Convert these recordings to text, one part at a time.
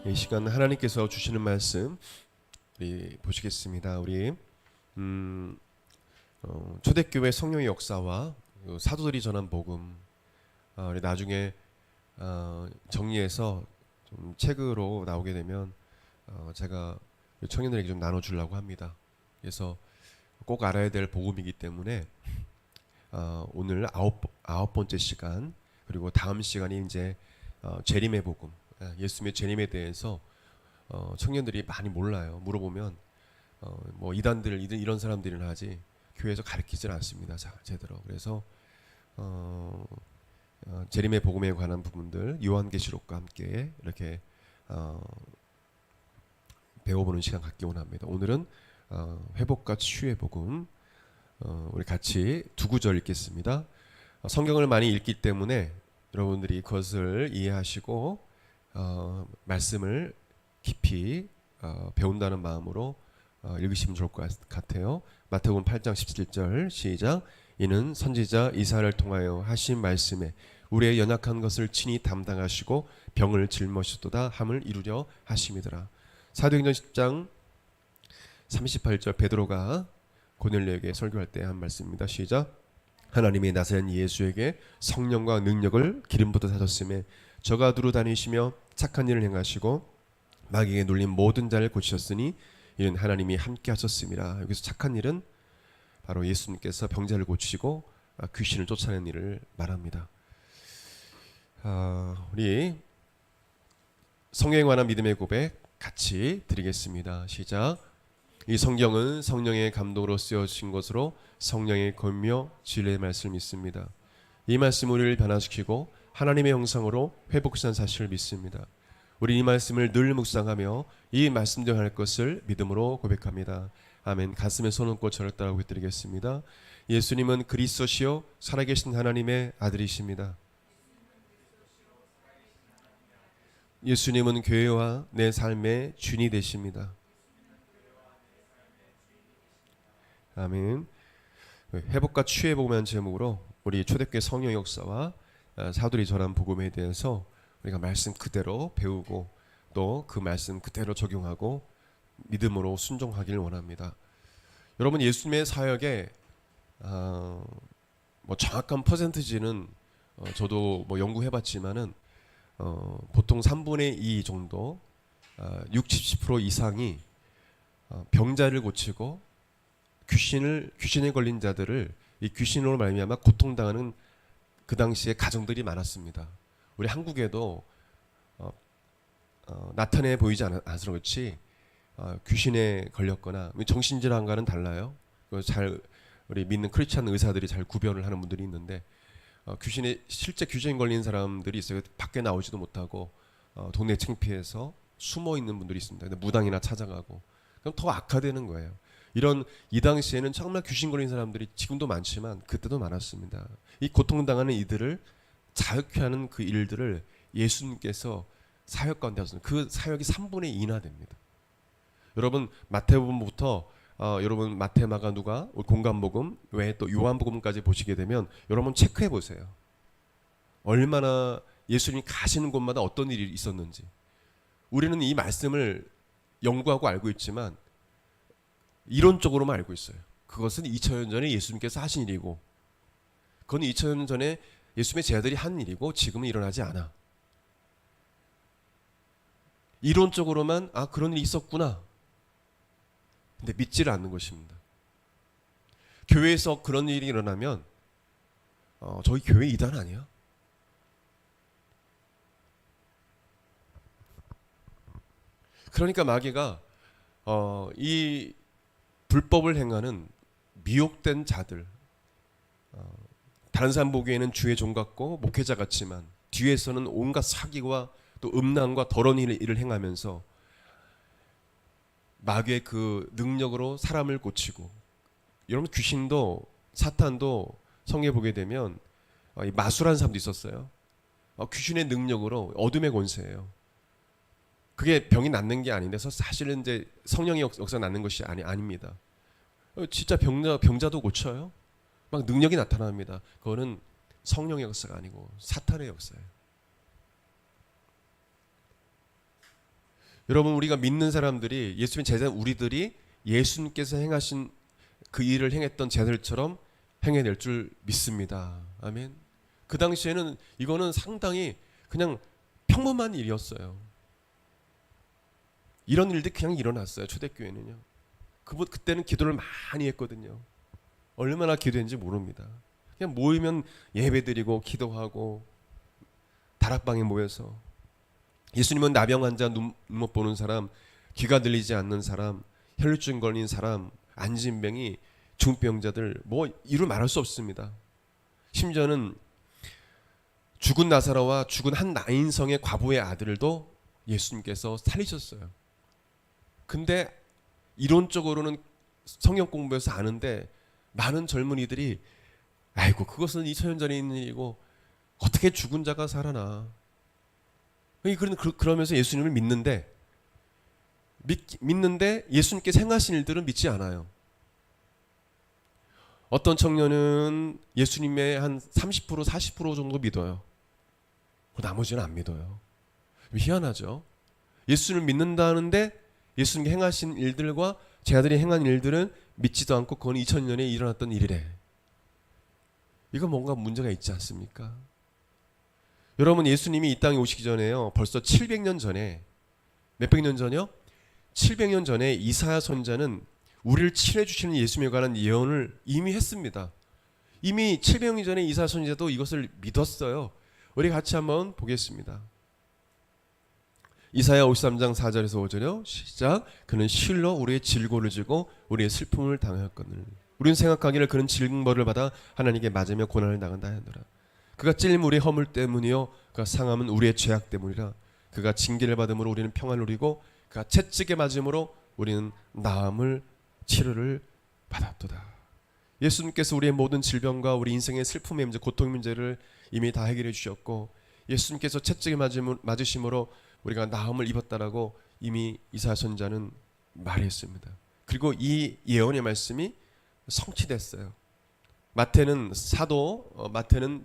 이 시간 하나님께서 주시는 말씀 우리 보시겠습니다. 우리 초대교회 성령의 역사와 사도들이 전한 복음, 우리 나중에 정리해서 좀 책으로 나오게 되면 제가 청년들에게 좀 나눠주려고 합니다. 그래서 꼭 알아야 될 복음이기 때문에 오늘 아홉 번째 시간, 그리고 다음 시간이 이제 재림의 복음, 예수님의 재림에 대해서 청년들이 많이 몰라요. 물어보면 뭐 이단들 이런 사람들이나 하지 교회에서 가르치질 않습니다. 제대로. 그래서 재림의 복음에 관한 부분들 요한계시록과 함께 이렇게 배워보는 시간 갖기 원합니다. 오늘은 회복과 치유의 복음, 우리 같이 두 구절 읽겠습니다. 성경을 많이 읽기 때문에 여러분들이 그것을 이해하시고 말씀을 깊이 배운다는 마음으로 읽으시면 좋을 것 같아요. 마태복음 8장 17절 시작. 이는 선지자 이사야를 통하여 하신 말씀에 우리의 연약한 것을 친히 담당하시고 병을 짊어지도다 함을 이루려 하심이더라. 사도행전 10장 38절 베드로가 고넬료에게 설교할 때 한 말씀입니다. 시작. 하나님이 나사렛 예수에게 성령과 능력을 기름 부어 하셨음에 저가 두루 다니시며 착한 일을 행하시고 마귀에게 눌린 모든 자를 고치셨으니 이는 하나님이 함께 하셨음이라. 여기서 착한 일은 바로 예수님께서 병자를 고치시고 귀신을 쫓아내는 일을 말합니다. 우리 성경에 관한 믿음의 고백 같이 드리겠습니다. 시작. 이 성경은 성령의 감동으로 쓰여진 것으로 성령의 권며 진리의 말씀을 믿습니다. 이 말씀은 우리를 변화시키고 하나님의 형상으로 회복시키는 사실을 믿습니다. 우리 이 말씀을 늘 묵상하며 이 말씀대로 할 것을 믿음으로 고백합니다. 아멘. 가슴에 손 얹고 저를 따라 고백드리겠습니다. 예수님은 그리스도시요 살아계신 하나님의 아들이십니다. 예수님은 교회와 내 삶의 주인이 되십니다. 아멘. 회복과 치유의 복음이라는 제목으로 우리 초대교회 성령 역사와 사도들이 전한 복음에 대해서 우리가 말씀 그대로 배우고 또 그 말씀 그대로 적용하고 믿음으로 순종하기를 원합니다. 여러분, 예수님의 사역에 뭐 정확한 퍼센트지는 저도 뭐 연구해봤지만은 보통 3분의 2 정도, 60, 70% 이상이 병자를 고치고 귀신에 걸린 자들을 이 귀신으로 말미암아 고통당하는 그 당시에 가정들이 많았습니다. 우리 한국에도 나타내 보이지 않아서 그렇지 귀신에 걸렸거나 정신질환과는 달라요. 우리 믿는 크리스찬 의사들이 잘 구별을 하는 분들이 있는데 실제 귀신 걸린 사람들이 있어요. 밖에 나오지도 못하고 동네 창피해서 숨어 있는 분들이 있습니다. 근데 무당이나 찾아가고 그럼 더 악화되는 거예요. 이 당시에는 정말 귀신 걸린 사람들이 지금도 많지만 그때도 많았습니다. 이 고통당하는 이들을 자유케 하는 그 일들을 예수님께서 사역 가운데 하셨습니다. 그 사역이 3분의 2나 됩니다. 여러분, 마태복음부터 여러분 마태, 마가, 누가, 공간복음 외에 또 요한복음까지 보시게 되면 여러분 체크해 보세요. 얼마나 예수님이 가시는 곳마다 어떤 일이 있었는지. 우리는 이 말씀을 연구하고 알고 있지만 이론적으로만 알고 있어요. 그것은 2000년 전에 예수님께서 하신 일이고 그건 2000년 전에 예수님의 제자들이 한 일이고 지금은 일어나지 않아. 이론적으로만 그런 일이 있었구나. 근데 믿지를 않는 것입니다. 교회에서 그런 일이 일어나면 저희 교회 이단 아니야? 그러니까 마귀가 이 불법을 행하는 미혹된 자들, 다른 사람 보기에는 주의 종 같고 목회자 같지만 뒤에서는 온갖 사기와 또 음란과 더러운 일을 행하면서 마귀의 그 능력으로 사람을 고치고, 여러분 귀신도 사탄도 성경에 보게 되면 마술한 사람도 있었어요. 귀신의 능력으로 어둠의 권세예요. 그게 병이 낫는 게 아닌데 사실은 이제 성령의 역사 낫는 것이 아닙니다. 진짜 병자도 고쳐요. 막 능력이 나타납니다. 그거는 성령의 역사가 아니고 사탄의 역사예요. 여러분, 우리가 믿는 사람들이, 예수님 제자 우리들이 예수님께서 행하신 그 일을 행했던 제자들처럼 행해낼 줄 믿습니다. 아멘. 그 당시에는 이거는 상당히 그냥 평범한 일이었어요. 이런 일들이 그냥 일어났어요. 초대교회는요. 그때는 기도를 많이 했거든요. 얼마나 기도했는지 모릅니다. 그냥 모이면 예배드리고 기도하고 다락방에 모여서, 예수님은 나병 환자, 눈 못 보는 사람, 귀가 들리지 않는 사람, 혈루증 걸린 사람, 안진병이, 중병자들, 뭐 이루 말할 수 없습니다. 심지어는 죽은 나사로와 죽은 한 나인성의 과부의 아들도 예수님께서 살리셨어요. 근데 이론적으로는 성경 공부해서 아는데, 많은 젊은이들이 아이고 그것은 2000년 전에 있는 일이고 어떻게 죽은 자가 살아나. 그러면서 예수님을 믿는데 예수님께서 행하신 일들은 믿지 않아요. 어떤 청년은 예수님의 한 30% 40% 정도 믿어요. 나머지는 안 믿어요. 희한하죠. 예수님을 믿는다는데 예수님이 행하신 일들과 제자들이 행한 일들은 믿지도 않고, 그건 2000년에 일어났던 일이래. 이거 뭔가 문제가 있지 않습니까? 여러분, 예수님이 이 땅에 오시기 전에요, 벌써 700년 전에, 몇백 년 전이요? 700년 전에 이사야 선지자는 우리를 치료해 주시는 예수님에 관한 예언을 이미 했습니다. 이미 700년 전에 이사야 선지자도 이것을 믿었어요. 우리 같이 한번 보겠습니다. 이사야 53장 4절에서 5절이요. 시작. 그는 실로 우리의 질고를 지고 우리의 슬픔을 당하였거늘 우리는 생각하기를 그는 징벌을 받아 하나님께 맞으며 고난을 당한다 하노라. 그가 찔림 우리의 허물 때문이요 그가 상함은 우리의 죄악 때문이라. 그가 징계를 받음으로 우리는 평안을 누리고 그가 채찍에 맞음으로 우리는 나음을 치료를 받았도다. 예수님께서 우리의 모든 질병과 우리 인생의 슬픔의 문제, 고통의 문제를 이미 다 해결해 주셨고, 예수님께서 채찍에 맞으심으로 우리가 나음을 입었다라고 이미 이사야 선지자는 말했습니다. 그리고 이 예언의 말씀이 성취됐어요. 마태는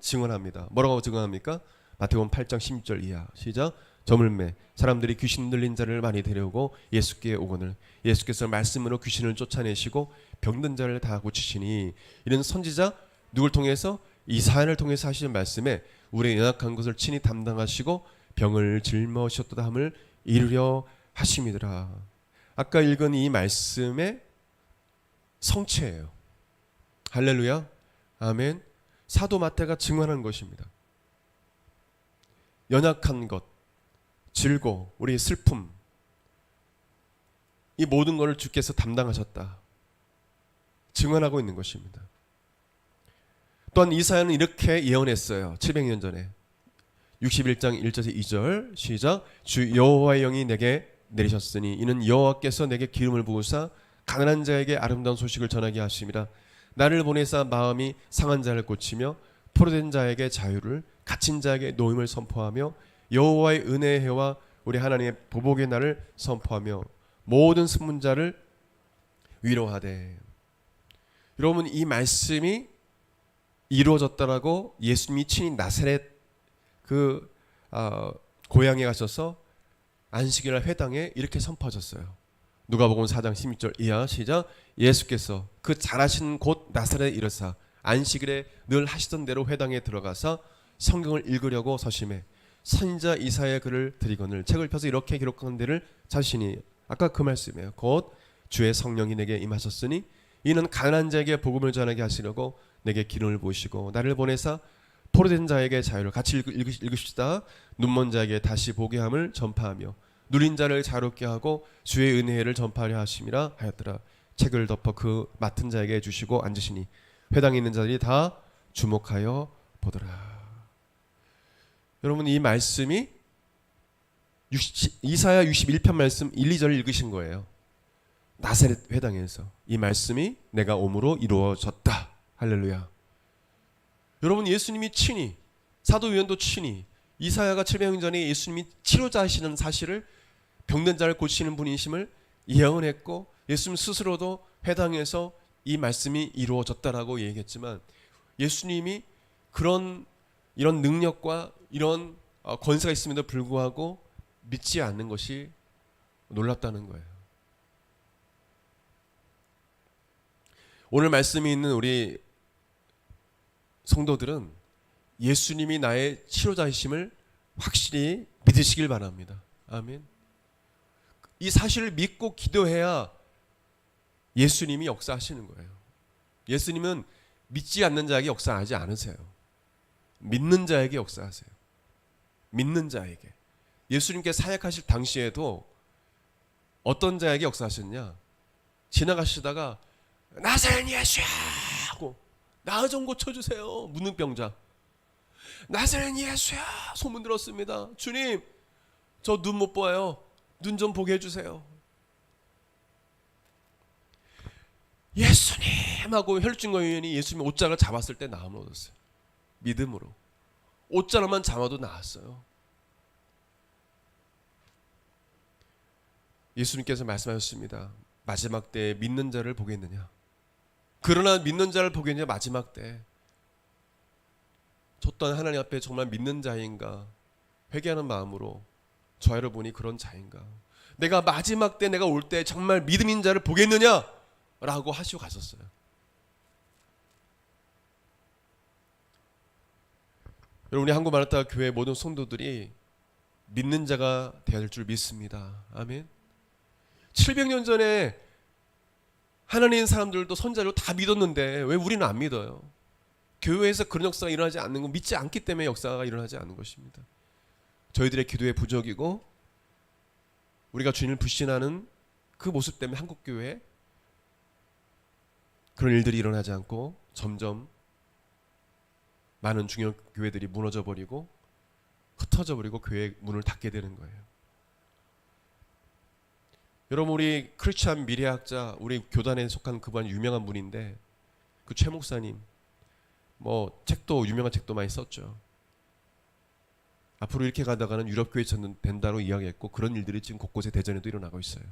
증언합니다. 뭐라고 증언합니까? 마태복음 8장 16절 이하. 시작. 저물매 사람들이 귀신 들린 자를 많이 데려오고 예수께 오거늘 예수께서 말씀으로 귀신을 쫓아내시고 병든 자를 다 고치시니, 이런 선지자 누굴 통해서? 이사야를 통해서 하시는 말씀에 우리의 연약한 것을 친히 담당하시고 병을 짊어지셨도다 함을 이루려 하심이더라. 아까 읽은 이 말씀의 성취예요. 할렐루야. 아멘. 사도 마태가 증언한 것입니다. 연약한 것, 질고, 우리의 슬픔, 이 모든 것을 주께서 담당하셨다, 증언하고 있는 것입니다. 또한 이사야는 이렇게 예언했어요. 700년 전에 61장 1절에서 2절 시작. 주 여호와의 영이 내게 내리셨으니 이는 여호와께서 내게 기름을 부으사 가난한 자에게 아름다운 소식을 전하게 하심이라. 나를 보내사 마음이 상한 자를 고치며 포로된 자에게 자유를, 갇힌 자에게 노임을 선포하며 여호와의 은혜의 해와 우리 하나님의 보복의 날을 선포하며 모든 숨은 자를 위로하되. 여러분, 이 말씀이 이루어졌다라고 예수님이 친히 나사렛 고향에 가셔서 안식일날 회당에 이렇게 선포하셨어요. 누가복음 4장 16절 이하. 시작. 예수께서 그 잘하신 곳 나사렛에 이르사 안식일에 늘 하시던 대로 회당에 들어가서 성경을 읽으려고 서심해 선지자 이사야의 글을 드리거늘 책을 펴서 이렇게 기록한 데를 자신이, 아까 그 말씀이에요. 곧 주의 성령이 내게 임하셨으니 이는 가난한 자에게 복음을 전하게 하시려고 내게 기름을 부으시고 나를 보내사 포로된 자에게 자유를, 같이 읽읍시다. 눈먼 자에게 다시 보게 함을 전파하며 누린 자를 자유롭게 하고 주의 은혜를 전파하려 하심이라 하였더라. 책을 덮어 그 맡은 자에게 주시고 앉으시니 회당에 있는 자들이 다 주목하여 보더라. 여러분, 이 말씀이 이사야 61편 말씀 1, 2절을 읽으신 거예요. 나사렛 회당에서 이 말씀이 내가 옴으로 이루어졌다. 할렐루야. 여러분, 예수님이 친히, 사도요한도 친히 이사야가 700년 전에 예수님이 치료자이시는 사실을, 병든 자를 고치는 분이심을 예언했고, 예수님 스스로도 회당에서 이 말씀이 이루어졌다라고 얘기했지만, 예수님이 이런 능력과 이런 권세가 있음에도 불구하고 믿지 않는 것이 놀랍다는 거예요. 오늘 말씀이 있는 우리 성도들은 예수님이 나의 치료자이심을 확실히 믿으시길 바랍니다. 아멘. 이 사실을 믿고 기도해야 예수님이 역사하시는 거예요. 예수님은 믿지 않는 자에게 역사하지 않으세요. 믿는 자에게 역사하세요. 믿는 자에게. 예수님께 사역하실 당시에도 어떤 자에게 역사하셨냐? 지나가시다가 나사렛 예수야 하고 나 좀 고쳐주세요. 무능병자. 나사렛 예수야 소문 들었습니다. 주님 저 눈 못 봐요. 눈 좀 보게 해주세요. 예수님 하고 혈증과 의원이 예수님 옷장을 잡았을 때 나음을 얻었어요. 믿음으로. 옷자락만 잡아도 나았어요. 예수님께서 말씀하셨습니다. 마지막 때에 믿는 자를 보겠느냐. 그러나 믿는 자를 보겠느냐. 마지막 때 저 또한 하나님 앞에 정말 믿는 자인가 회개하는 마음으로 저 아이를 보니 그런 자인가. 내가 마지막 때 내가 올 때 정말 믿음인 자를 보겠느냐 라고 하시고 가셨어요. 여러분 우리 한국마라타 교회 모든 성도들이 믿는 자가 되어야 될 줄 믿습니다. 아멘. 700년 전에 하나님 사람들도 선자로 다 믿었는데 왜 우리는 안 믿어요? 교회에서 그런 역사가 일어나지 않는 건 믿지 않기 때문에 역사가 일어나지 않는 것입니다. 저희들의 기도의 부족이고 우리가 주님을 불신하는 그 모습 때문에 한국교회에 그런 일들이 일어나지 않고 점점 많은 중요 교회들이 무너져 버리고 흩어져 버리고 교회 문을 닫게 되는 거예요. 여러분 우리 크리스찬 미래학자 우리 교단에 속한 그분 유명한 분인데 그 최 목사님 뭐 책도 유명한 책도 많이 썼죠. 앞으로 이렇게 가다가는 유럽 교회 된다고 이야기했고 그런 일들이 지금 곳곳에 대전에도 일어나고 있어요.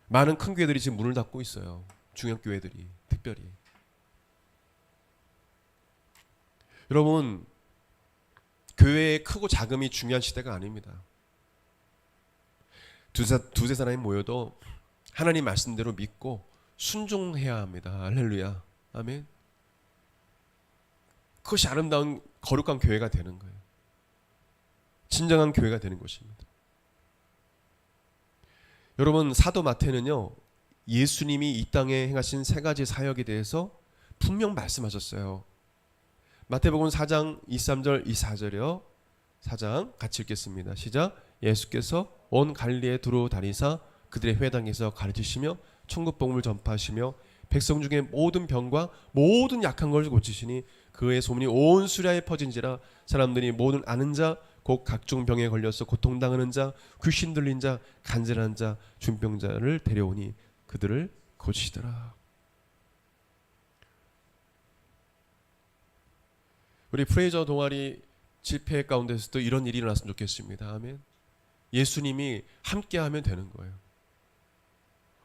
많은 큰 교회들이 지금 문을 닫고 있어요. 중형 교회들이 특별히. 여러분 교회의 크고 작음이 중요한 시대가 아닙니다. 두세 사람이 모여도 하나님 말씀대로 믿고 순종해야 합니다. 할렐루야. 아멘. 그것이 아름다운 거룩한 교회가 되는 거예요. 진정한 교회가 되는 것입니다. 여러분 사도 마태는요 예수님이 이 땅에 행하신 세 가지 사역에 대해서 분명 말씀하셨어요. 마태복음 4장 23절 24절이요. 4장 같이 읽겠습니다. 시작. 예수께서 온 갈릴리에 두루 다니사 그들의 회당에서 가르치시며 천국 복음을 전파하시며 백성 중에 모든 병과 모든 약한 걸 고치시니 그의 소문이 온 수리아에 퍼진지라 사람들이 모든 아는 자 곧 각종 병에 걸려서 고통당하는 자 귀신 들린 자 간절한 자 중병자를 데려오니 그들을 고치시더라. 우리 프레이저 동아리 집회 가운데서도 이런 일이 일어났으면 좋겠습니다. 아멘. 예수님이 함께하면 되는 거예요.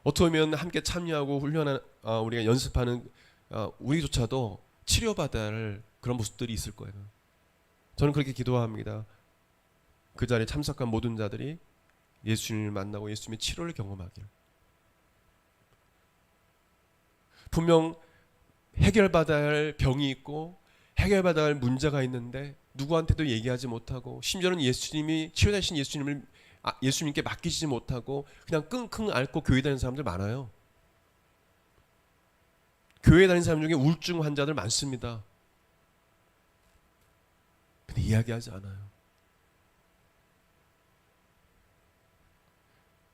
어떻게 보면 함께 참여하고 훈련하는 우리가 연습하는 우리조차도 치료받아야 할 그런 모습들이 있을 거예요. 저는 그렇게 기도합니다. 그 자리에 참석한 모든 자들이 예수님을 만나고 예수님의 치료를 경험하길. 분명 해결받아야 할 병이 있고 해결받아야 할 문제가 있는데 누구한테도 얘기하지 못하고 심지어는 예수님이 치료자신 예수님께 맡기지 못하고 그냥 끙끙 앓고 교회 다니는 사람들 많아요. 교회 다니는 사람 중에 우울증 환자들 많습니다. 근데 이야기하지 않아요.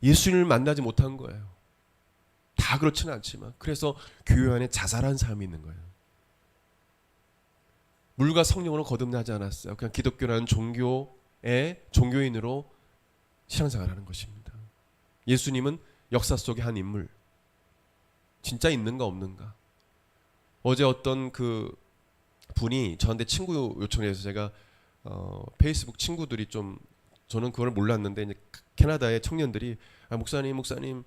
예수님을 만나지 못한 거예요. 다 그렇지는 않지만 그래서 교회 안에 자살한 사람이 있는 거예요. 물과 성령으로 거듭나지 않았어요. 그냥 기독교라는 종교인으로 신앙생활하는 것입니다. 예수님은 역사 속의 한 인물. 진짜 있는가 없는가. 어제 어떤 그 분이 저한테 친구 요청해서 제가 페이스북 친구들이 좀 저는 그걸 몰랐는데 이제 캐나다의 청년들이 목사님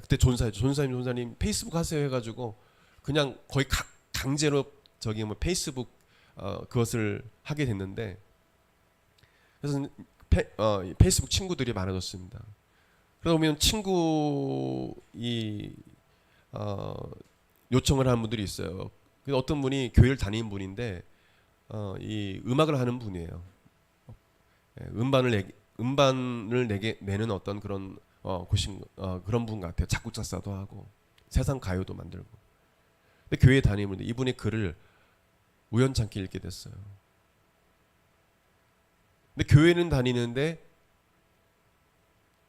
그때 존사님 페이스북 하세요 해가지고 그냥 거의 강제로 저기 뭐 페이스북 그것을 하게 됐는데 그래서 페이스북 친구들이 많아졌습니다. 그러다 보면 친구 요청을 하는 분들이 있어요. 그래서 어떤 분이 교회를 다니는 분인데 이 음악을 하는 분이에요. 음반을 내는 어떤 그런 그런 분 같아요. 작곡 작사도 하고 세상 가요도 만들고. 근데 교회에 다니는데 이분의 글을 우연찮게 읽게 됐어요. 근데 교회는 다니는데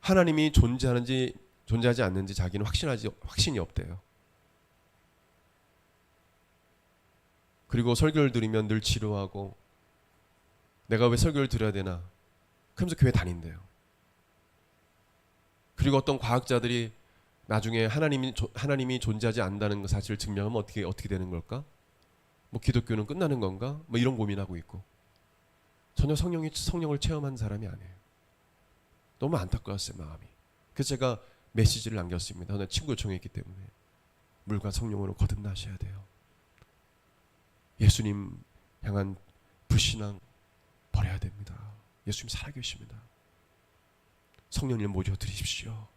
하나님이 존재하지 않는지 자기는 확신이 없대요. 그리고 설교를 들으면 늘 지루하고 내가 왜 설교를 들어야 되나? 그러면서 교회 다닌대요. 그리고 어떤 과학자들이 나중에 하나님이 존재하지 않는다는 사실을 증명하면 어떻게 되는 걸까? 뭐 기독교는 끝나는 건가? 뭐 이런 고민하고 있고 전혀 성령을 체험한 사람이 아니에요. 너무 안타까웠어요, 마음이. 그래서 제가 메시지를 남겼습니다. 저는 친구 요청했기 때문에 물과 성령으로 거듭나셔야 돼요. 예수님 향한 불신앙 버려야 됩니다. 예수님 살아계십니다. 성령님 모셔 드리십시오.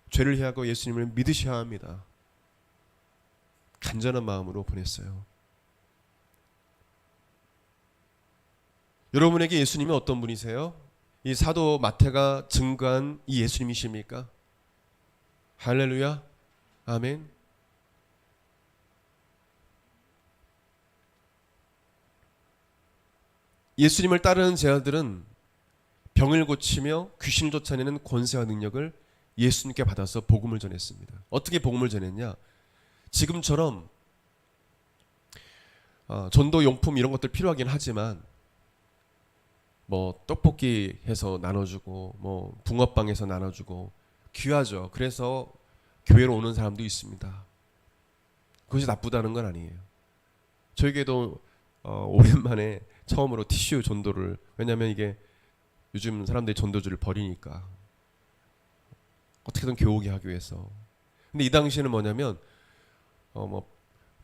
죄를 해하고 예수님을 믿으셔야 합니다. 간절한 마음으로 보냈어요. 여러분에게 예수님이 어떤 분이세요? 이 사도 마태가 증거한 이 예수님이십니까? 할렐루야, 아멘. 예수님을 따르는 제자들은 병을 고치며 귀신을 쫓아내는 권세와 능력을 예수님께 받아서 복음을 전했습니다. 어떻게 복음을 전했냐? 지금처럼 전도 용품 이런 것들 필요하긴 하지만 뭐 떡볶이 해서 나눠주고 뭐 붕어빵 해서 나눠주고 귀하죠. 그래서 교회로 오는 사람도 있습니다. 그것이 나쁘다는 건 아니에요. 저에게도 오랜만에 처음으로 티슈 전도를, 왜냐하면 이게 요즘 사람들이 전도주를 버리니까 어떻게든 교우게 하기 위해서. 근데 이 당시에는 뭐냐면 뭐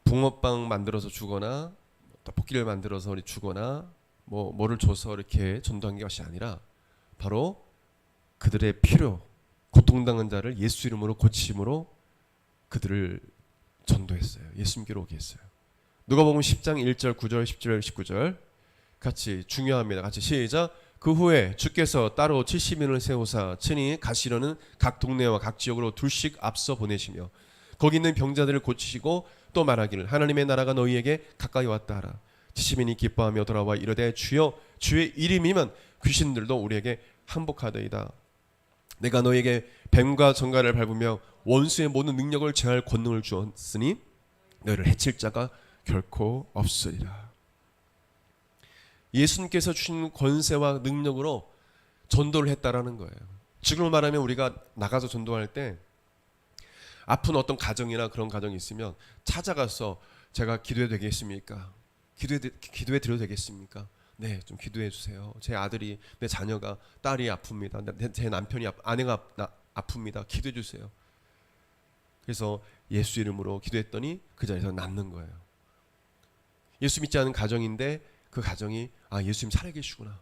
붕어빵 만들어서 주거나 떡볶이를 만들어서 주거나 뭐를 줘서 이렇게 전도한 것이 아니라 바로 그들의 필요, 고통당한 자를 예수 이름으로 고침으로 그들을 전도했어요. 예수님께로 오게 했어요. 누가복음 10장 1절 9절 10절 19절 같이 중요합니다. 같이 시작. 그 후에 주께서 따로 70인을 세우사 친히 가시려는 각 동네와 각 지역으로 둘씩 앞서 보내시며 거기 있는 병자들을 고치시고 또 말하기를 하나님의 나라가 너희에게 가까이 왔다 하라. 70인이 기뻐하며 돌아와 이르되 주여 주의 이름이면 귀신들도 우리에게 항복하더이다. 내가 너희에게 뱀과 정갈을 밟으며 원수의 모든 능력을 제할 권능을 주었으니 너희를 해칠 자가 결코 없으리라. 예수님께서 주신 권세와 능력으로 전도를 했다라는 거예요. 지금으로 말하면 우리가 나가서 전도할 때 아픈 어떤 가정이나 그런 가정이 있으면 찾아가서 제가 기도해 되겠습니까? 기도해 드려도 되겠습니까? 네, 좀 기도해 주세요. 제 아들이, 내 자녀가, 딸이 아픕니다. 제 남편이 아내가 아픕니다. 기도해 주세요. 그래서 예수 이름으로 기도했더니 그 자리에서 낫는 거예요. 예수 믿지 않은 가정인데 그 가정이 예수님 살아계시구나.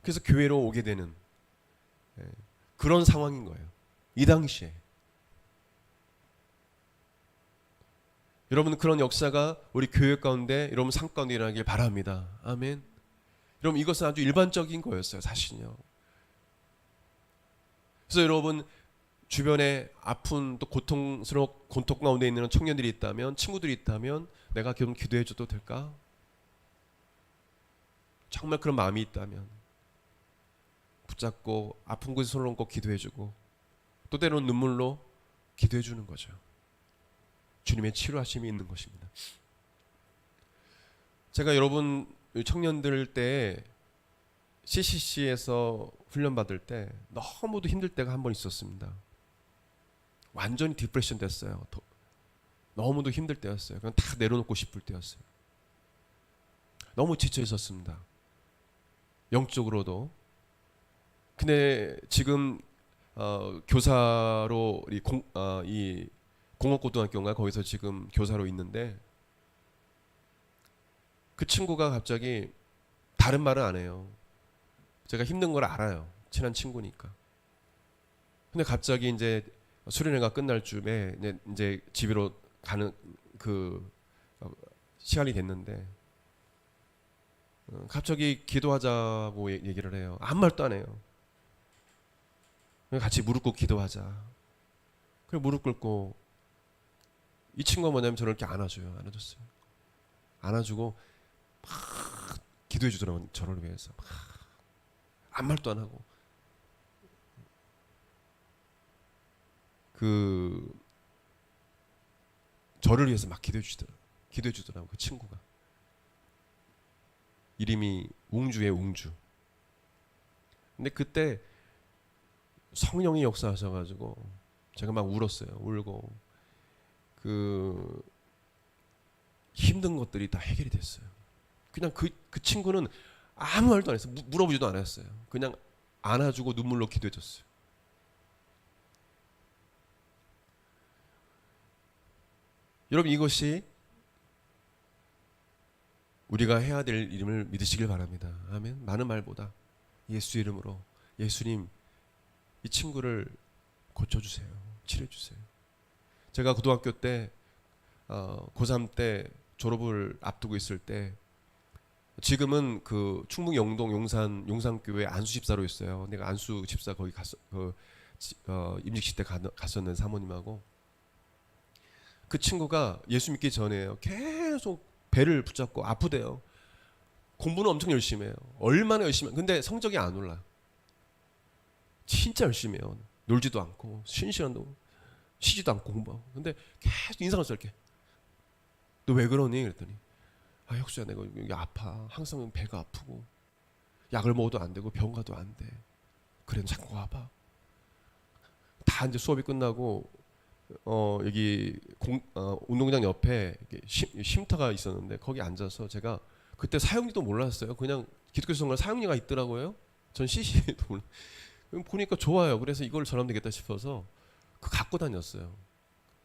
그래서 교회로 오게 되는 그런 상황인 거예요. 이 당시에. 여러분 그런 역사가 우리 교회 가운데 여러분 삶 가운데 일어나길 바랍니다. 아멘. 여러분 이것은 아주 일반적인 거였어요. 사실은요. 그래서 여러분 주변에 아픈 또 고통 가운데 있는 청년들이 있다면, 친구들이 있다면 내가 좀 기도해 줘도 될까? 정말 그런 마음이 있다면 붙잡고 아픈 곳에 손을 얹고 기도해 주고 또 때로는 눈물로 기도해 주는 거죠. 주님의 치료하심이 있는 것입니다. 제가 여러분 청년들 때 CCC에서 훈련 받을 때 너무도 힘들 때가 한 번 있었습니다. 완전히 디프레션 됐어요. 너무도 힘들 때였어요. 그냥 다 내려놓고 싶을 때였어요. 너무 지쳐 있었습니다. 영적으로도. 근데 지금 교사로 이 공업고등학교인가 거기서 지금 교사로 있는데 그 친구가 갑자기 다른 말은 안 해요. 제가 힘든 걸 알아요. 친한 친구니까. 근데 갑자기 이제 수련회가 끝날 쯤에 이제 집으로 가는 그 시간이 됐는데 갑자기 기도하자고 얘기를 해요. 아무 말도 안 해요. 같이 무릎 꿇고 기도하자. 그래 무릎 꿇고 이 친구가 뭐냐면 저를 이렇게 안아줘요. 안아줬어요. 안아주고 막 기도해 주더라고요. 저를 위해서. 막 아무 말도 안 하고 그 저를 위해서 막 기도해 주더라고요. 그 친구가. 이름이 웅주예요. 웅주. 근데 그때 성령이 역사하셔가지고 제가 막 울었어요. 울고 그 힘든 것들이 다 해결이 됐어요. 그냥 그 친구는 아무 말도 안 했어요. 물어보지도 않았어요. 그냥 안아주고 눈물로 기도해줬어요. 여러분 이것이 우리가 해야 될 일임을 믿으시길 바랍니다. 아멘. 많은 말보다 예수 이름으로 예수님 이 친구를 고쳐주세요. 치료해주세요. 제가 고등학교 때 고3 때 졸업을 앞두고 있을 때 지금은 그 충북 영동 용산교회 안수 집사로 있어요. 내가 안수 집사 거기 임직식 때 갔었는 사모님하고 그 친구가 예수 믿기 전에요. 계속 배를 붙잡고 아프대요. 공부는 엄청 열심히 해요. 얼마나 열심히 해요. 근데 성적이 안 올라. 진짜 열심히 해요. 놀지도 않고 쉬는 시간도 쉬지도 않고 공부하고. 근데 계속 인상을 썰게. 너 왜 그러니? 그랬더니 아 혁수야 내가 여기 아파. 항상 배가 아프고 약을 먹어도 안 되고 병 가도 안 돼. 그래 자꾸 와봐. 다 이제 수업이 끝나고 여기 운동장 옆에 쉼터가 있었는데 거기 앉아서 제가 그때 사형리도 몰랐어요. 그냥 기독교 성가 사형리가 있더라고요. 전 CC도 몰라. 보니까 좋아요. 그래서 이걸 전하면 되겠다 싶어서 그 갖고 다녔어요.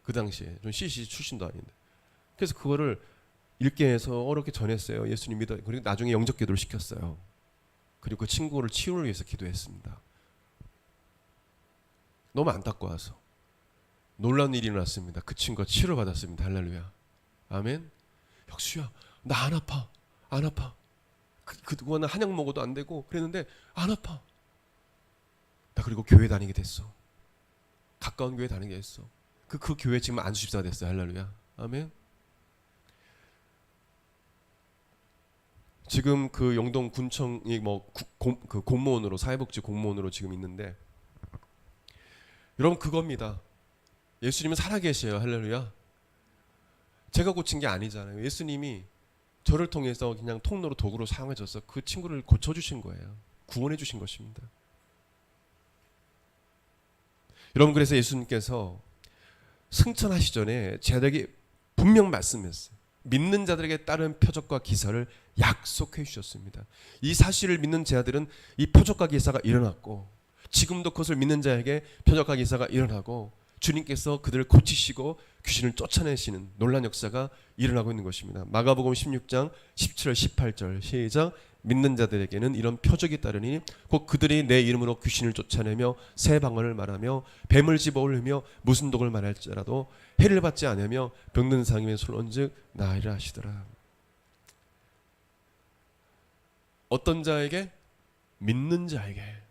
그 당시에 전 CC 출신도 아닌데. 그래서 그거를 읽게 해서 어렵게 전했어요. 예수님 믿어. 그리고 나중에 영접 기도를 시켰어요. 그리고 그 친구를 치유를 위해서 기도했습니다. 너무 안타까워서 놀라운 일이 일어났습니다. 그 친구가 치료를 받았습니다. 할렐루야. 아멘. 혁수야 나 안 아파. 안 아파. 그동안은 한약 먹어도 안 되고 그랬는데 안 아파. 나 그리고 교회 다니게 됐어. 가까운 교회 다니게 됐어. 그 교회 지금 안수집사가 됐어요. 할렐루야. 아멘. 지금 그 영동 군청이 그 공무원으로 사회복지 공무원으로 지금 있는데 여러분 그겁니다. 예수님은 살아계셔요. 할렐루야. 제가 고친 게 아니잖아요. 예수님이 저를 통해서 그냥 통로로 도구로 사용해줘서 그 친구를 고쳐주신 거예요. 구원해 주신 것입니다. 여러분 그래서 예수님께서 승천하시 전에 제자들에게 분명 말씀했어요. 믿는 자들에게 따른 표적과 기사를 약속해 주셨습니다. 이 사실을 믿는 자들은 이 표적과 기사가 일어났고 지금도 그것을 믿는 자에게 표적과 기사가 일어나고 주님께서 그들을 고치시고 귀신을 쫓아내시는 놀라운 역사가 일어나고 있는 것입니다. 마가복음 16장 17절 18절 시작. 믿는 자들에게는 이런 표적이 따르니 곧 그들이 내 이름으로 귀신을 쫓아내며 새 방언을 말하며 뱀을 집어올리며 무슨 독을 말할지라도 해를 받지 않으며 병든 사람의 솔론즉 나으리라 하시더라. 어떤 자에게? 믿는 자에게.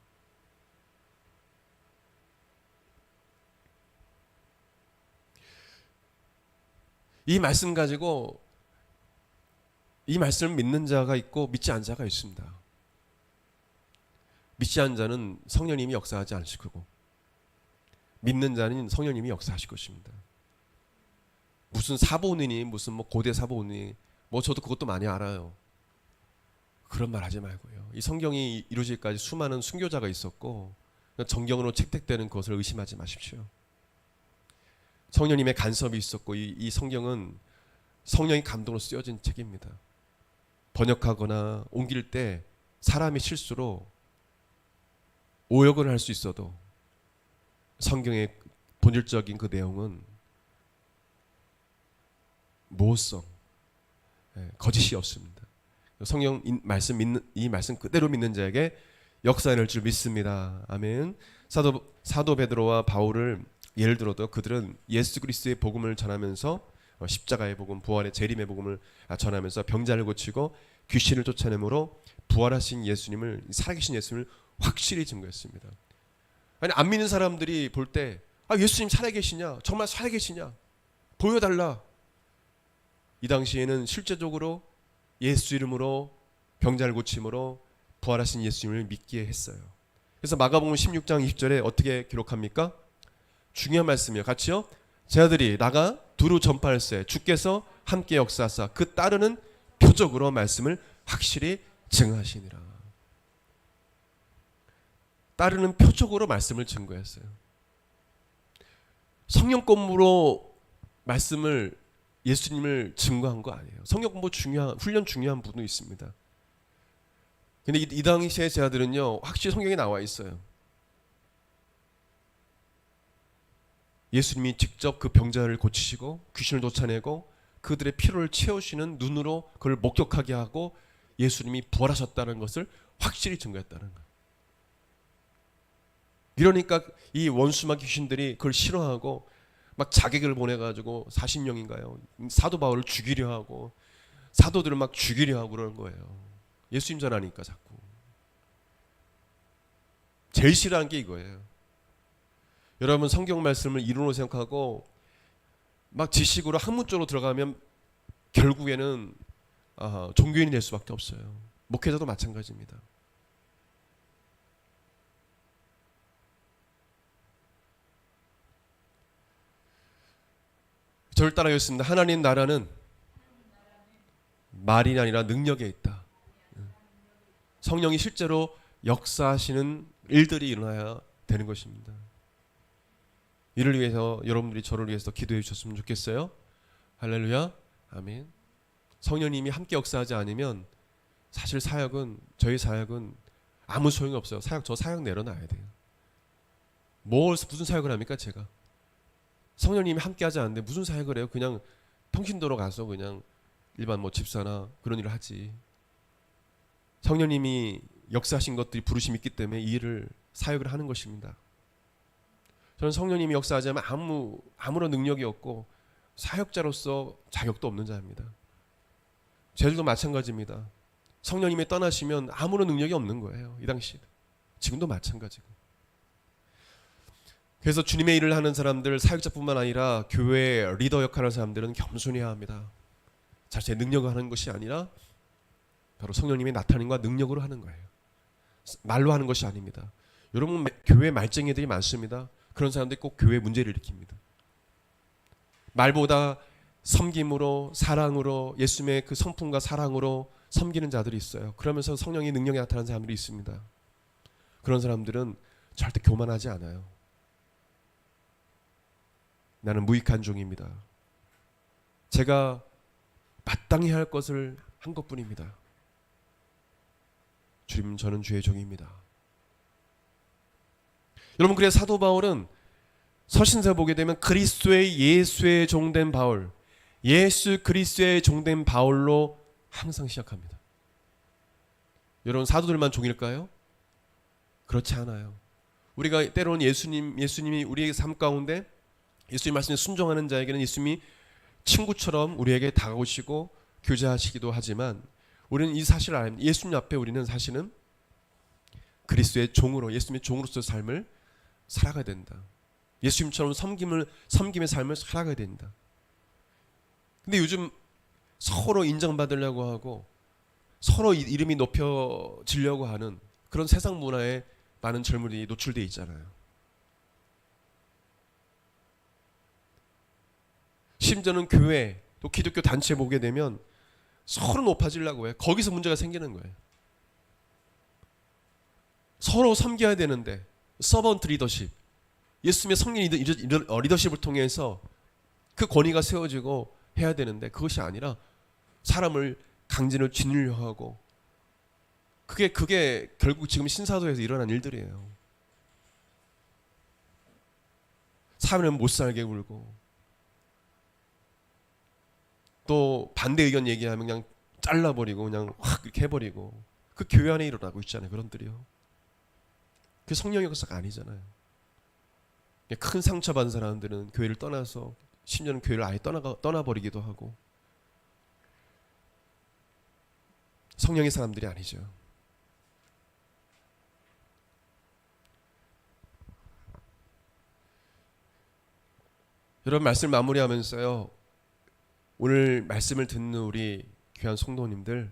이 말씀 가지고 이 말씀을 믿는 자가 있고 믿지 않는 자가 있습니다. 믿지 않는 자는 성령님이 역사하지 않으실 거고 믿는 자는 성령님이 역사하실 것입니다. 무슨 사보느니 무슨 뭐 고대 사보느니 뭐 저도 그것도 많이 알아요. 그런 말 하지 말고요. 이 성경이 이루어질까지 수많은 순교자가 있었고 정경으로 채택되는 것을 의심하지 마십시오. 성령님의 간섭이 있었고 이 성경은 성령의 감동으로 쓰여진 책입니다. 번역하거나 옮길 때 사람의 실수로 오역을 할 수 있어도 성경의 본질적인 그 내용은 모호성, 거짓이 없습니다. 성경 말씀 믿는 이 말씀 그대로 믿는 자에게 역사할 줄 믿습니다. 아멘. 사도 베드로와 바울을 예를 들어도 그들은 예수 그리스도의 복음을 전하면서 십자가의 복음, 부활의 재림의 복음을 전하면서 병자를 고치고 귀신을 쫓아내므로 부활하신 예수님을, 살아계신 예수님을 확실히 증거했습니다. 아니, 안 믿는 사람들이 볼 때 예수님 살아계시냐? 정말 살아계시냐? 보여달라. 이 당시에는 실제적으로 예수 이름으로 병자를 고침으로 부활하신 예수님을 믿게 했어요. 그래서 마가복음 16장 20절에 어떻게 기록합니까? 중요한 말씀이에요. 같이요. 제 아들이 나가 두루 전파할세 주께서 함께 역사하사 그 따르는 표적으로 말씀을 확실히 증하시니라. 따르는 표적으로 말씀을 증거했어요. 성경 공부로 말씀을 예수님을 증거한 거 아니에요. 성경 공부 훈련 중요한 부분도 있습니다. 근데 이 당시의 제자들은요, 확실히 성경에 나와 있어요. 예수님이 직접 그 병자를 고치시고 귀신을 쫓아내고 그들의 피로를 채우시는 눈으로 그걸 목격하게 하고 예수님이 부활하셨다는 것을 확실히 증거했다는 거예요. 이러니까 이 원수막 귀신들이 그걸 싫어하고 막 자객을 보내가지고 40명인가요? 사도 바울을 죽이려 하고 사도들을 막 죽이려 하고 그러는 거예요. 예수님 전하니까 자꾸. 제일 싫어하는 게 이거예요. 여러분 성경 말씀을 이론으로 생각하고 막 지식으로 학문적으로 들어가면 결국에는 종교인이 될 수밖에 없어요. 목회자도 마찬가지입니다. 저를 따라하겠습니다. 하나님 나라는 말이 아니라 능력에 있다. 성령이 실제로 역사하시는 일들이 일어나야 되는 것입니다. 이를 위해서 여러분들이 저를 위해서 기도해 주셨으면 좋겠어요. 할렐루야. 아멘. 성령님이 함께 역사하지 않으면 사실 저희 사역은 아무 소용이 없어요. 저 사역 내려놔야 돼요. 무슨 사역을 합니까 제가? 성령님이 함께하지 않는데 무슨 사역을 해요? 그냥 평신도로 가서 그냥 일반 집사나 그런 일을 하지. 성령님이 역사하신 것들이 부르심이 있기 때문에 이 일을 사역을 하는 것입니다. 저는 성령님이 역사하지 않으면 아무런 능력이 없고 사역자로서 자격도 없는 자입니다. 저희들도 마찬가지입니다. 성령님이 떠나시면 아무런 능력이 없는 거예요. 이 당시 지금도 마찬가지고. 그래서 주님의 일을 하는 사람들, 사역자뿐만 아니라 교회 리더 역할을 하는 사람들은 겸손해야 합니다. 자신의 능력을 하는 것이 아니라 바로 성령님의 나타남과 능력으로 하는 거예요. 말로 하는 것이 아닙니다. 여러분 교회 말쟁이들이 많습니다. 그런 사람들이 꼭 교회 문제를 일으킵니다. 말보다 섬김으로 사랑으로 예수님의 그 성품과 사랑으로 섬기는 자들이 있어요. 그러면서 성령의 능력이 나타나는 사람들이 있습니다. 그런 사람들은 절대 교만하지 않아요. 나는 무익한 종입니다. 제가 마땅히 할 것을 한 것뿐입니다. 주님, 저는 주의 종입니다. 여러분, 그래서 사도 바울은 서신서에 보게 되면 그리스도의 예수의 종된 바울, 예수 그리스도의 종된 바울로 항상 시작합니다. 여러분, 사도들만 종일까요? 그렇지 않아요. 우리가 때로는 예수님이 우리의 삶 가운데 예수님 말씀에 순종하는 자에게는 예수님이 친구처럼 우리에게 다가오시고 교제하시기도 하지만 우리는 이 사실을 알아야 합니다. 예수님 앞에 우리는 사실은 그리스도의 종으로, 예수님의 종으로서의 삶을 살아가야 된다. 예수님처럼 섬김의 삶을 살아가야 된다. 근데 요즘 서로 인정받으려고 하고 서로 이름이 높여지려고 하는 그런 세상 문화에 많은 젊은이들이 노출되어 있잖아요. 심지어는 교회 또 기독교 단체에 보게 되면 서로 높아지려고 해요. 거기서 문제가 생기는 거예요. 서로 섬겨야 되는데 서번트 리더십, 예수님의 성령 리더십을 통해서 그 권위가 세워지고 해야 되는데 그것이 아니라 사람을 강진을 짓누려 하고 그게 결국 지금 신사도에서 일어난 일들이에요. 사람을 못 살게 굴고 또 반대 의견 얘기하면 그냥 잘라버리고 그냥 확 이렇게 해버리고, 그 교회 안에 일어나고 있잖아요. 그런들이요. 그 성령의 역사가 아니잖아요. 큰 상처받은 사람들은 교회를 떠나서 심지어는 교회를 아예 떠나버리기도 하고, 성령의 사람들이 아니죠. 여러분, 말씀 마무리하면서요, 오늘 말씀을 듣는 우리 귀한 성도님들,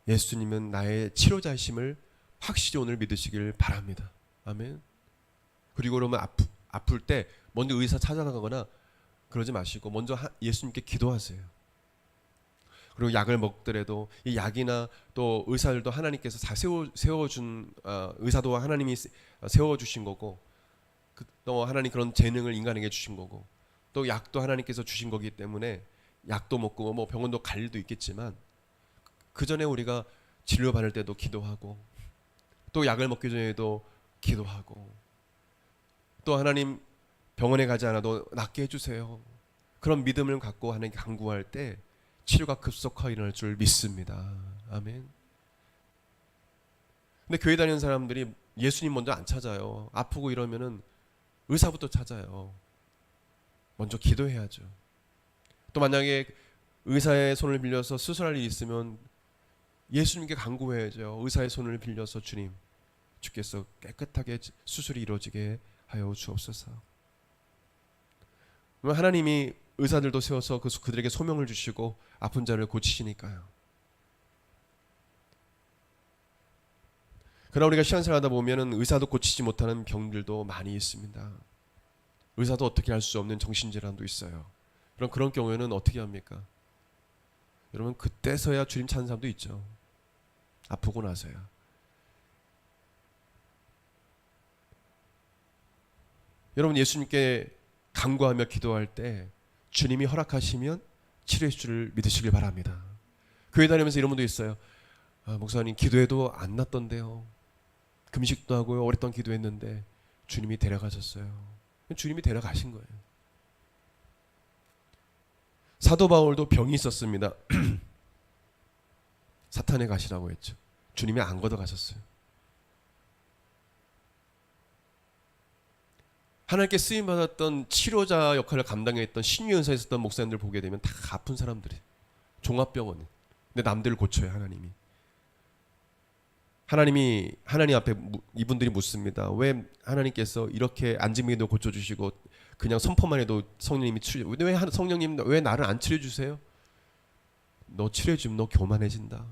예수님은 나의 치료자이심을 확실히 오늘 믿으시길 바랍니다. 아멘. 그리고 그러면 아플 때 먼저 의사 찾아가거나 그러지 마시고 먼저 예수님께 기도하세요. 그리고 약을 먹더라도 이 약이나 또 의사들도 하나님께서 다 세워준, 의사도 하나님이 세워주신 거고, 또 하나님 그런 재능을 인간에게 주신 거고, 또 약도 하나님께서 주신 거기 때문에 약도 먹고 뭐 병원도 갈 일도 있겠지만, 그 전에 우리가 진료받을 때도 기도하고, 또 약을 먹기 전에도 기도하고, 또 하나님 병원에 가지 않아도 낫게 해주세요. 그런 믿음을 갖고 하나님께 간구할 때 치료가 급속하게 일어날 줄 믿습니다. 아멘. 근데 교회 다니는 사람들이 예수님 먼저 안 찾아요. 아프고 이러면은 의사부터 찾아요. 먼저 기도해야죠. 또 만약에 의사의 손을 빌려서 수술할 일이 있으면 예수님께 간구해야죠. 의사의 손을 빌려서 주님, 주께서 깨끗하게 수술이 이루어지게 하여 주옵소서. 하나님이 의사들도 세워서 그들에게 소명을 주시고 아픈 자를 고치시니까요. 그러나 우리가 신앙생활하다 보면은 의사도 고치지 못하는 병들도 많이 있습니다. 의사도 어떻게 할 수 없는 정신질환도 있어요. 그런 경우에는 어떻게 합니까? 여러분, 그때서야 주님 찾는 사람도 있죠. 아프고 나서야. 여러분, 예수님께 간구하며 기도할 때 주님이 허락하시면 치료해 줄을 믿으시길 바랍니다. 교회 다니면서 이런 분도 있어요. 목사님, 기도해도 안 낫던데요. 금식도 하고요, 오랫동안 기도했는데 주님이 데려가셨어요. 주님이 데려가신 거예요. 사도 바울도 병이 있었습니다. 사탄의 가시라고 했죠. 주님이 안 걷어가셨어요. 하나님께 쓰임받았던 치료자 역할을 감당했던 신유연사에 있었던 목사님들 보게 되면 다 아픈 사람들이, 종합병원에. 근데 남들을 고쳐요. 하나님 앞에 이분들이 묻습니다. 왜 하나님께서 이렇게 안진뱅이도 고쳐주시고 그냥 선포만 해도 성령님이 치료, 왜 성령님 왜 나를 안 치료해주세요? 너 치료해주면 너 교만해진다.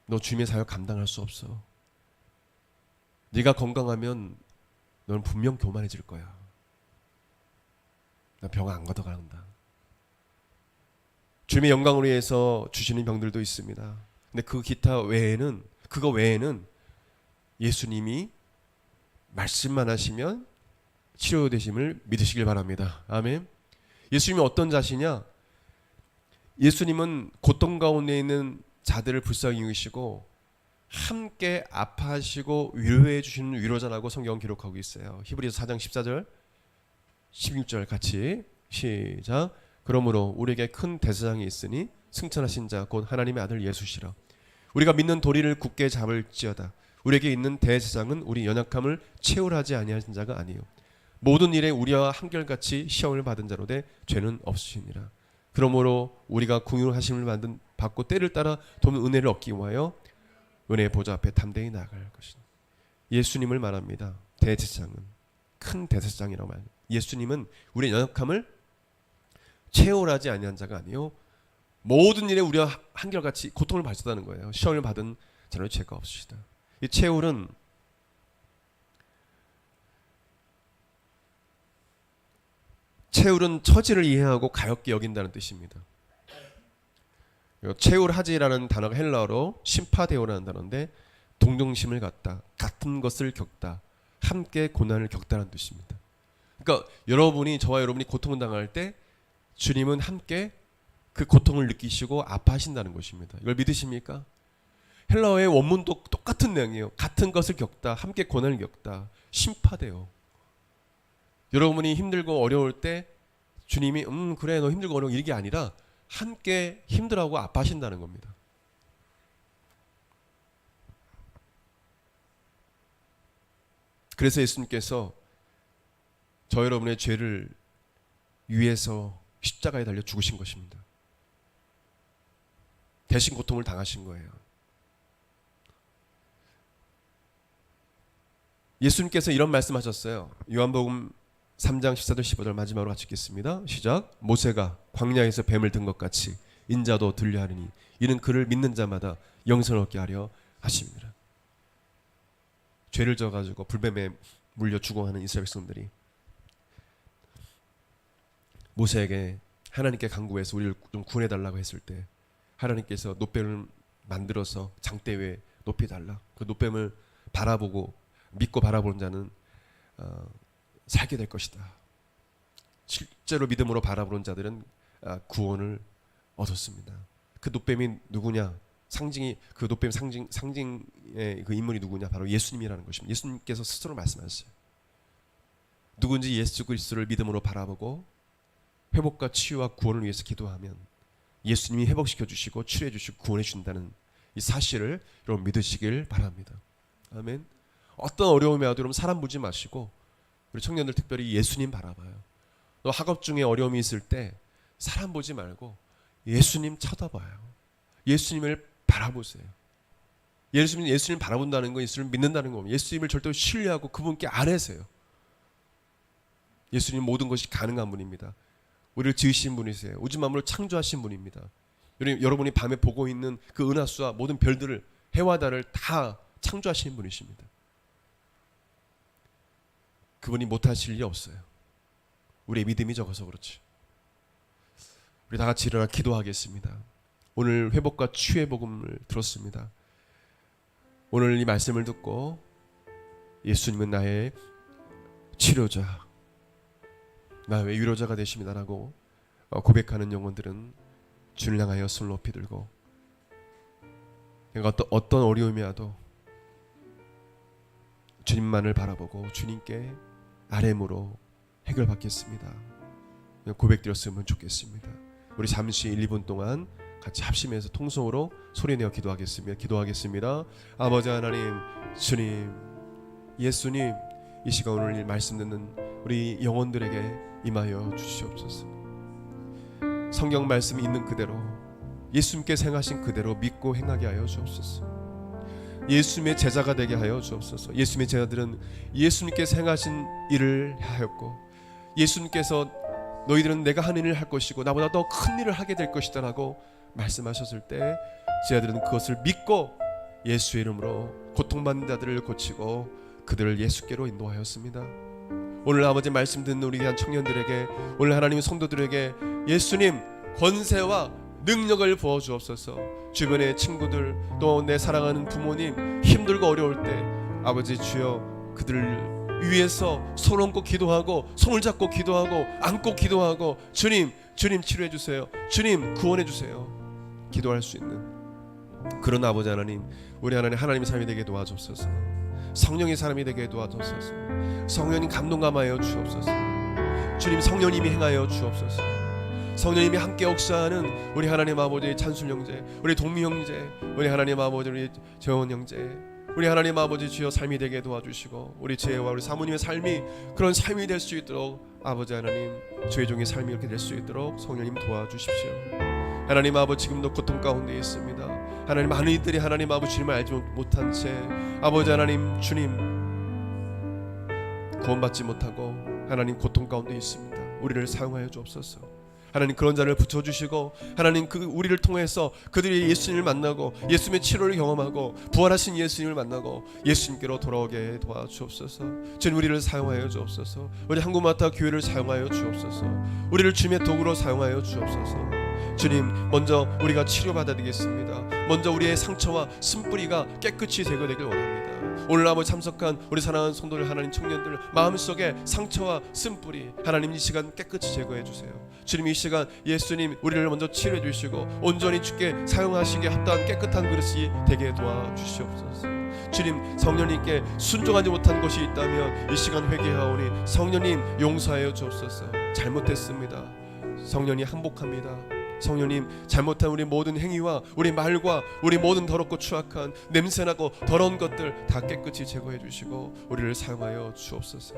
너 주님의 사역 감당할 수 없어. 네가 건강하면 너는 분명 교만해질 거야. 나 병 안 걷어간다. 주님의 영광을 위해서 주시는 병들도 있습니다. 근데 그거 외에는 예수님이 말씀만 하시면 치료되심을 믿으시길 바랍니다. 아멘. 예수님이 어떤 자시냐? 예수님은 고통 가운데 있는 자들을 불쌍히 여기시고 함께 아파하시고 위로해 주시는 위로자라고 성경은 기록하고 있어요. 히브리서 4장 14절 16절 같이 시작. 그러므로 우리에게 큰 대제사장이 있으니 승천하신 자 곧 하나님의 아들 예수시라. 우리가 믿는 도리를 굳게 잡을지어다. 우리에게 있는 대제사장은 우리 연약함을 채울하지 아니하신 자가 아니요 모든 일에 우리와 한결같이 시험을 받은 자로 돼 죄는 없으시니라. 그러므로 우리가 궁휼하심을 받고 때를 따라 돕는 은혜를 얻기 위하여 은혜의 보좌 앞에 담대히 나아갈 것이다. 예수님을 말합니다. 대제사장은 큰 대제사장이라고 말합니다. 예수님은 우리의 연약함을 채울하지 아니한 자가 아니요 모든 일에 우리와 한결같이 고통을 받았다는 거예요. 시험을 받은 자로 죄가 없으시다. 이 채울은 처지를 이해하고 가볍게 여긴다는 뜻입니다. 채울하지라는 단어가 헬라어로 심파데오라는 단어인데 동정심을 갖다, 같은 것을 겪다, 함께 고난을 겪다라는 뜻입니다. 그러니까 저와 여러분이 고통을 당할 때 주님은 함께 그 고통을 느끼시고 아파하신다는 것입니다. 이걸 믿으십니까? 헬라어의 원문도 똑같은 내용이에요. 같은 것을 겪다, 함께 고난을 겪다, 심파데오. 여러분이 힘들고 어려울 때 주님이 그래 너 힘들고 어려워 이게 아니라 함께 힘들어하고 아파하신다는 겁니다. 그래서 예수님께서 저 여러분의 죄를 위해서 십자가에 달려 죽으신 것입니다. 대신 고통을 당하신 거예요. 예수님께서 이런 말씀하셨어요. 요한복음 3장 14절 15절 마지막으로 같이 읽겠습니다. 시작. 모세가 광야에서 뱀을 든 것 같이 인자도 들려 하리니 이는 그를 믿는 자마다 영생을 얻게 하려 하십니다. 죄를 져가지고 불뱀에 물려 죽어가는 이스라엘 백성들이 모세에게 하나님께 간구해서 우리를 좀 구해달라고 했을 때 하나님께서 노뱀을 만들어서 장대 위에 높여달라. 그 노뱀을 바라보고 믿고 바라보는 자는 살게 될 것이다. 실제로 믿음으로 바라보는 자들은 구원을 얻었습니다. 그 노뱀이 누구냐? 상징이 그 노뱀 상징의 그 인물이 누구냐? 바로 예수님이라는 것입니다. 예수님께서 스스로 말씀하셨어요. 누군지 예수 그리스도를 믿음으로 바라보고 회복과 치유와 구원을 위해서 기도하면 예수님이 회복시켜 주시고 치료해 주시고 구원해 준다는 이 사실을 여러분 믿으시길 바랍니다. 아멘. 어떤 어려움이 와도 여러분 사람 보지 마시고 우리 청년들 특별히 예수님 바라봐요. 또 학업 중에 어려움이 있을 때 사람 보지 말고 예수님 쳐다봐요. 예수님을 바라보세요. 예수님 바라본다는 건 예수님을 믿는다는 겁니다. 예수님을 절대로 신뢰하고 그분께 아뢰세요. 예수님 모든 것이 가능한 분입니다. 우리를 지으신 분이세요. 우주 만물을 창조하신 분입니다. 여러분이 밤에 보고 있는 그 은하수와 모든 별들을 해와 달을 다 창조하신 분이십니다. 그분이 못하실 일이 없어요. 우리의 믿음이 적어서 그렇지. 우리 다 같이 일어나 기도하겠습니다. 오늘 회복과 치유의 복음을 들었습니다. 오늘 이 말씀을 듣고 예수님은 나의 치료자, 나의 위로자가 되십니다라고 고백하는 영혼들은 주를 향하여 손을 높이 들고 내가 어떤 어려움이 와도 주님만을 바라보고 주님께 아뢰므로 해결받겠습니다. 고백드렸으면 좋겠습니다. 우리 잠시 1, 2분 동안 같이 합심해서 통성으로 소리내어 기도하겠습니다. 아버지 하나님, 주님, 예수님, 이 시간 오늘 말씀 듣는 우리 영혼들에게 임하여 주시옵소서. 성경 말씀 있는 그대로 예수님께서 행하신 그대로 믿고 행하게 하여 주옵소서. 예수님의 제자가 되게 하여 주옵소서. 예수님의 제자들은 예수님께서 행하신 일을 하였고 예수님께서 너희들은 내가 하는 일을 할 것이고 나보다 더 큰 일을 하게 될 것이다 라고 말씀하셨을 때 제자들은 그것을 믿고 예수의 이름으로 고통받는 자들을 고치고 그들을 예수께로 인도하였습니다. 오늘 아버지 말씀 듣는 우리 귀한 청년들에게, 오늘 하나님의 성도들에게 예수님 권세와 능력을 부어주옵소서. 주변의 친구들 또 내 사랑하는 부모님 힘들고 어려울 때 아버지 주여 그들을 위해서 손 얹고 기도하고 손을 잡고 기도하고 안고 기도하고 주님 치료해 주세요. 주님 구원해 주세요. 기도할 수 있는 그런 아버지 하나님, 우리 하나님의 삶이 되게 도와주옵소서. 성령의 사람이 되게 도와주옵소서. 성령님 감동감하여 주옵소서. 주님 성령님이 행하여 주옵소서. 성령님이 함께 역사하는 우리 하나님 아버지 찬술 형제, 우리 동미 형제, 우리 하나님 아버지 우리 재원 형제, 우리 하나님 아버지 주여 삶이 되게 도와주시고 우리 지혜와 우리 사모님의 삶이 그런 삶이 될 수 있도록 아버지 하나님 주의 종의 삶이 이렇게 될 수 있도록 성령님 도와주십시오. 하나님 아버지 지금도 고통 가운데 있습니다. 하나님 많은 이들이 하나님 아버지 주님을 알지 못한 채 아버지 하나님 주님 구원받지 못하고 하나님 고통 가운데 있습니다. 우리를 사용하여 주옵소서. 하나님 그런 자를 붙여주시고 하나님 그 우리를 통해서 그들이 예수님을 만나고 예수님의 치료를 경험하고 부활하신 예수님을 만나고 예수님께로 돌아오게 도와주옵소서. 주님 우리를 사용하여 주옵소서. 우리 한국마다 교회를 사용하여 주옵소서. 우리를 주님의 도구로 사용하여 주옵소서. 주님 먼저 우리가 치료받아야 되겠습니다. 먼저 우리의 상처와 쓴뿌리가 깨끗이 제거되길 원합니다. 오늘 아버지 참석한 우리 사랑하는 성도들 하나님 청년들 마음속에 상처와 쓴뿌리 하나님 이 시간 깨끗이 제거해 주세요. 주님 이 시간 예수님 우리를 먼저 치료해 주시고 온전히 주께 사용하시기에 합당한 깨끗한 그릇이 되게 도와주시옵소서. 주님 성령님께 순종하지 못한 것이 있다면 이 시간 회개하오니 성령님 용서하여 주옵소서. 잘못했습니다. 성령님 항복합니다. 성령님, 잘못한 우리 모든 행위와 우리 말과 우리 모든 더럽고 추악한 냄새나고 더러운 것들 다 깨끗이 제거해 주시고 우리를 사용하여 주옵소서.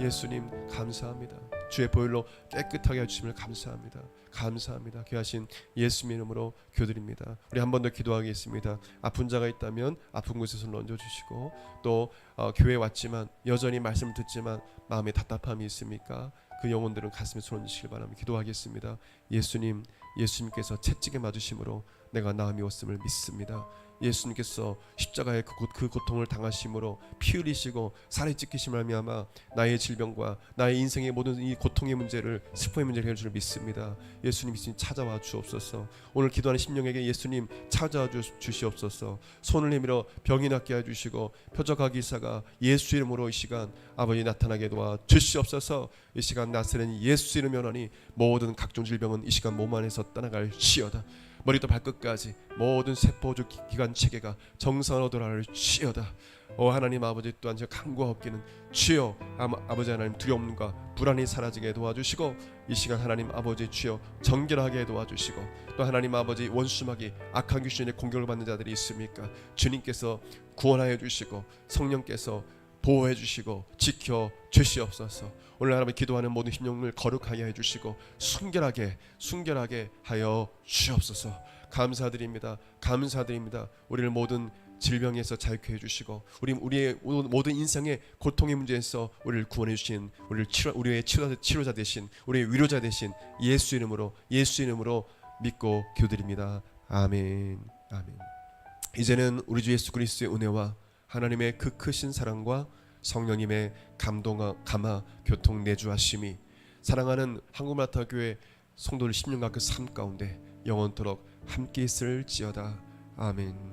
예수님 감사합니다. 주의 보혈로 깨끗하게 해주심을 감사합니다. 감사합니다. 귀하신 예수님 이름으로 기도드립니다. 우리 한 번 더 기도하겠습니다. 아픈 자가 있다면 아픈 곳에 손을 얹어주시고, 또 교회에 왔지만 여전히 말씀을 듣지만 마음에 답답함이 있습니까? 그 영혼들은 가슴에 손 얹으시길 바랍니다. 기도하겠습니다. 예수님, 예수님께서 채찍에 맞으심으로 내가 나음이 왔음을 믿습니다. 예수님께서 십자가의 그 고통을 당하심으로 피 흘리시고 살이 찢기심을 말미암아 나의 질병과 나의 인생의 모든 이 고통의 문제를, 슬픔의 문제를 해줄 줄 믿습니다. 예수님 찾아와 주옵소서. 오늘 기도하는 심령에게 예수님 찾아와 주시옵소서. 손을 내밀어 병이 낫게 해주시고 표적하기 사가 예수 이름으로 이 시간 아버지 나타나게 도와 주시옵소서. 이 시간 나서는 예수 이름 면하니 모든 각종 질병은 이 시간 몸 안에서 떠나갈지어다. 머리부터 발끝까지 모든 세포주 기관 체계가 정상으로 돌아갈지어다. 하나님 아버지, 또한 제가 간구하옵기는 주여 아버지 하나님, 두려움과 불안이 사라지게 도와주시고 이 시간 하나님 아버지 주여 정결하게 도와주시고, 또 하나님 아버지 원수마귀 악한 귀신의 공격을 받는 자들이 있습니까? 주님께서 구원하여 주시고 성령께서 보호해 주시고 지켜 주시옵소서. 오늘 하나님 기도하는 모든 심령을 거룩하게 해주시고 순결하게 하여 주옵소서. 감사드립니다. 감사드립니다. 우리를 모든 질병에서 자유케 해주시고 우리의 모든 인생의 고통의 문제에서 우리를 구원해 주신 우리의 치료자 되신 우리의 위로자 되신 예수 이름으로 믿고 기도드립니다. 아멘. 아멘. 이제는 우리 주 예수 그리스도의 은혜와 하나님의 그 크신 사랑과 성령님의 감화 교통 내주하심이 사랑하는 한국마라타교회 성도들 10년간 그 삶 가운데 영원토록 함께 있을지어다. 아멘.